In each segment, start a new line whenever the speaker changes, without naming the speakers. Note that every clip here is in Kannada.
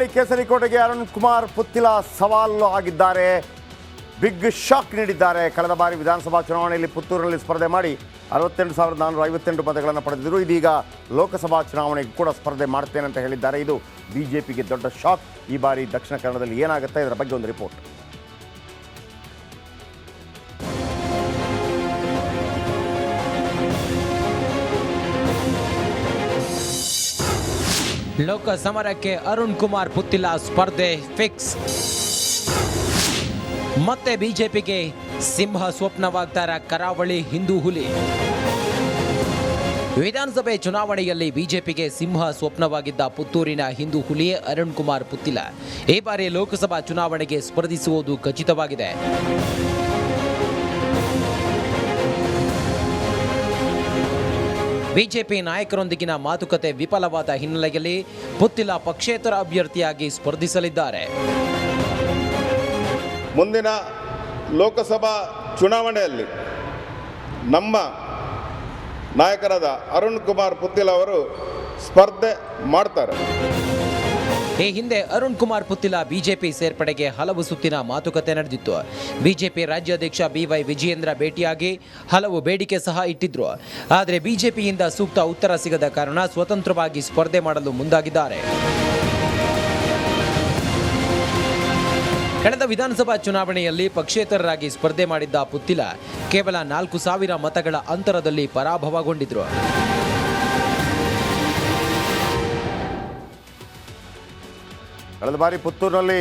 ಕರಾವಳಿ ಕೇಸರಿಕೋಟೆಗೆ ಅರುಣ್ ಕುಮಾರ್ ಪುತ್ತಿಲ ಸವಾಲು ಆಗಿದ್ದಾರೆ. ಬಿಗ್ ಶಾಕ್ ನೀಡಿದ್ದಾರೆ. ಕಳೆದ ಬಾರಿ ವಿಧಾನಸಭಾ ಚುನಾವಣೆಯಲ್ಲಿ ಪುತ್ತೂರಿನಲ್ಲಿ ಸ್ಪರ್ಧೆ ಮಾಡಿ 68,458 ಮತಗಳನ್ನು ಪಡೆದಿದ್ದರು. ಇದೀಗ ಲೋಕಸಭಾ ಚುನಾವಣೆಗೆ ಕೂಡ ಸ್ಪರ್ಧೆ ಮಾಡ್ತೇನೆ ಅಂತ ಹೇಳಿದ್ದಾರೆ. ಇದು ಬಿಜೆಪಿಗೆ ದೊಡ್ಡ ಶಾಕ್. ಈ ಬಾರಿ ದಕ್ಷಿಣ ಕನ್ನಡದಲ್ಲಿ ಏನಾಗುತ್ತೆ ಇದರ ಬಗ್ಗೆ ಒಂದು ರಿಪೋರ್ಟ್.
ಲೋಕ ಸಮರಕ್ಕೆ ಅರುಣ್ ಕುಮಾರ್ ಪುತ್ತಿಲ ಸ್ಪರ್ಧೆ ಫಿಕ್ಸ್. ಮತ್ತೆ ಬಿಜೆಪಿಗೆ ಸಿಂಹ ಸ್ವಪ್ನವಾಗ್ತಾರ ಕರಾವಳಿ ಹಿಂದೂ ಹುಲಿ. ವಿಧಾನಸಭೆ ಚುನಾವಣೆಯಲ್ಲಿ ಬಿಜೆಪಿಗೆ ಸಿಂಹ ಸ್ವಪ್ನವಾಗಿದ್ದ ಪುತ್ತೂರಿನ ಹಿಂದೂ ಹುಲಿಯೇ ಅರುಣ್ ಕುಮಾರ್ ಪುತ್ತಿಲ ಈ ಬಾರಿ ಲೋಕಸಭಾ ಚುನಾವಣೆಗೆ ಸ್ಪರ್ಧಿಸುವುದು ಖಚಿತವಾಗಿದೆ. ಬಿಜೆಪಿ ನಾಯಕರೊಂದಿಗಿನ ಮಾತುಕತೆ ವಿಫಲವಾದ ಹಿನ್ನೆಲೆಯಲ್ಲಿ ಪುತ್ತಿಲ ಪಕ್ಷೇತರ ಅಭ್ಯರ್ಥಿಯಾಗಿ ಸ್ಪರ್ಧಿಸಲಿದ್ದಾರೆ.
ಮುಂದಿನ ಲೋಕಸಭಾ ಚುನಾವಣೆಯಲ್ಲಿ ನಮ್ಮ ನಾಯಕರಾದ ಅರುಣ್ ಕುಮಾರ್ ಪುತ್ತಿಲ ಅವರು ಸ್ಪರ್ಧೆ ಮಾಡ್ತಾರೆ.
ಈ ಹಿಂದೆ ಅರುಣ್ ಕುಮಾರ್ ಪುತ್ತಿಲ ಬಿಜೆಪಿ ಸೇರ್ಪಡೆಗೆ ಹಲವು ಸುತ್ತಿನ ಮಾತುಕತೆ ನಡೆದಿತ್ತು. ಬಿಜೆಪಿ ರಾಜ್ಯಾಧ್ಯಕ್ಷ BY ವಿಜಯೇಂದ್ರ ಭೇಟಿಯಾಗಿ ಹಲವು ಬೇಡಿಕೆ ಸಹ ಇಟ್ಟಿದ್ರು. ಆದರೆ ಬಿಜೆಪಿಯಿಂದ ಸೂಕ್ತ ಉತ್ತರ ಸಿಗದ ಕಾರಣ ಸ್ವತಂತ್ರವಾಗಿ ಸ್ಪರ್ಧೆ ಮಾಡಲು ಮುಂದಾಗಿದ್ದಾರೆ. ಕಳೆದ ವಿಧಾನಸಭಾ ಚುನಾವಣೆಯಲ್ಲಿ ಪಕ್ಷೇತರರಾಗಿ ಸ್ಪರ್ಧೆ ಮಾಡಿದ್ದ ಪುತ್ತಿಲ ಕೇವಲ 4,000 ಮತಗಳ ಅಂತರದಲ್ಲಿ ಪರಾಭವಗೊಂಡಿದ್ರು.
ಕಳೆದ ಬಾರಿ ಪುತ್ತೂರಿನಲ್ಲಿ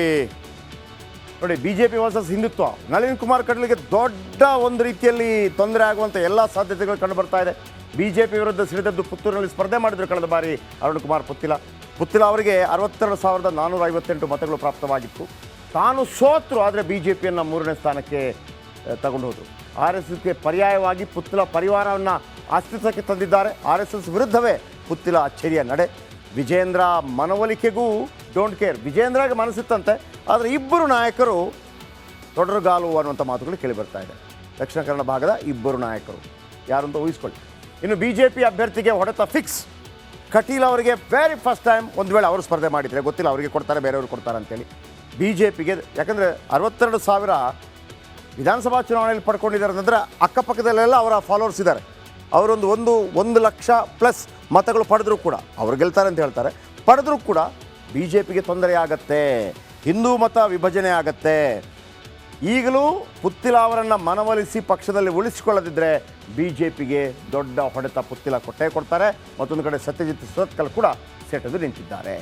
ನೋಡಿ ಬಿಜೆಪಿ ವರ್ಸಸ್ ಹಿಂದುತ್ವ, ನಳಿನ್ ಕುಮಾರ್ ಕಟೀಲ್ಗೆ ದೊಡ್ಡ ಒಂದು ರೀತಿಯಲ್ಲಿ ತೊಂದರೆ ಆಗುವಂಥ ಎಲ್ಲ ಸಾಧ್ಯತೆಗಳು ಕಂಡು ಬರ್ತಾ ಇದೆ. ಬಿಜೆಪಿ ವಿರುದ್ಧ ಸಿಡಿದದ್ದು ಪುತ್ತೂರಿನಲ್ಲಿ ಸ್ಪರ್ಧೆ ಮಾಡಿದ್ರು ಕಳೆದ ಬಾರಿ ಅರುಣ್ ಕುಮಾರ್ ಪುತ್ತಿಲ ಅವರಿಗೆ 62,458 ಮತಗಳು ಪ್ರಾಪ್ತವಾಗಿತ್ತು. ತಾನು ಸೋತರು, ಆದರೆ ಬಿಜೆಪಿಯನ್ನು 3ನೇ ಸ್ಥಾನಕ್ಕೆ ತಗೊಂಡು ಹೋದರು. RSSಗೆ ಪರ್ಯಾಯವಾಗಿ ಪುತ್ತಿಲ ಪರಿವಾರವನ್ನು ಅಸ್ತಿತ್ವಕ್ಕೆ ತಂದಿದ್ದಾರೆ. RSS ವಿರುದ್ಧವೇ ಪುತ್ತಿಲ ಅಚ್ಚರಿಯ ನಡೆ. ವಿಜೇಂದ್ರ ಮನವೊಲಿಕೆಗೂ ಡೋಂಟ್ ಕೇರ್. ವಿಜೇಂದ್ರಗೆ ಮನಸ್ಸಿತ್ತಂತೆ, ಆದರೆ ಇಬ್ಬರು ನಾಯಕರು ತೊಡರುಗಾಲು ಅನ್ನುವಂಥ ಮಾತುಗಳು ಕೇಳಿಬರ್ತಾ ಇದೆ. ದಕ್ಷಿಣ ಕನ್ನಡ ಭಾಗದ ಇಬ್ಬರು ನಾಯಕರು ಯಾರು ಅಂತ ಊಹಿಸ್ಕೊಳ್ಳಿ. ಇನ್ನು ಬಿಜೆಪಿ ಅಭ್ಯರ್ಥಿಗೆ ಹೊಡೆತ ಫಿಕ್ಸ್. ಕಟೀಲ್ ಅವರಿಗೆ ವೆರಿ ಫಸ್ಟ್ ಟೈಮ್, ಒಂದು ವೇಳೆ ಅವರು ಸ್ಪರ್ಧೆ ಮಾಡಿದರೆ ಗೊತ್ತಿಲ್ಲ, ಅವರಿಗೆ ಕೊಡ್ತಾರೆ ಬೇರೆಯವರು ಕೊಡ್ತಾರೆ ಅಂತೇಳಿ. ಬಿಜೆಪಿಗೆ ಯಾಕಂದರೆ 62,000 ವಿಧಾನಸಭಾ ಚುನಾವಣೆಯಲ್ಲಿ ಪಡ್ಕೊಂಡಿದ್ದಾರೆ ಅಂದರೆ ಅಕ್ಕಪಕ್ಕದಲ್ಲೆಲ್ಲ ಅವರ ಫಾಲೋವರ್ಸ್ ಇದ್ದಾರೆ. ಅವರೊಂದು 1 ಲಕ್ಷ ಪ್ಲಸ್ ಮತಗಳು ಪಡೆದರೂ ಕೂಡ ಅವರು ಗೆಲ್ತಾರೆ ಅಂತ ಹೇಳ್ತಾರೆ. ಪಡೆದರೂ ಕೂಡ ಬಿಜೆಪಿಗೆ ತೊಂದರೆ ಆಗತ್ತೆ, ಹಿಂದೂ ಮತ ವಿಭಜನೆ ಆಗತ್ತೆ. ಈಗಲೂ ಪುತ್ತಿಲ ಅವರನ್ನು ಮನವೊಲಿಸಿ ಪಕ್ಷದಲ್ಲಿ ಉಳಿಸಿಕೊಳ್ಳದಿದ್ದರೆ ಬಿಜೆಪಿಗೆ ದೊಡ್ಡ ಹೊಡೆತ ಪುತ್ತಿಲ ಕೊಟ್ಟೇ ಕೊಡ್ತಾರೆ. ಮತ್ತೊಂದು ಕಡೆ ಸತ್ಯಜಿತ್ ಸುರತ್ಕಲ್ ಕೂಡ ಸೆಟೆದು ನಿಂತಿದ್ದಾರೆ.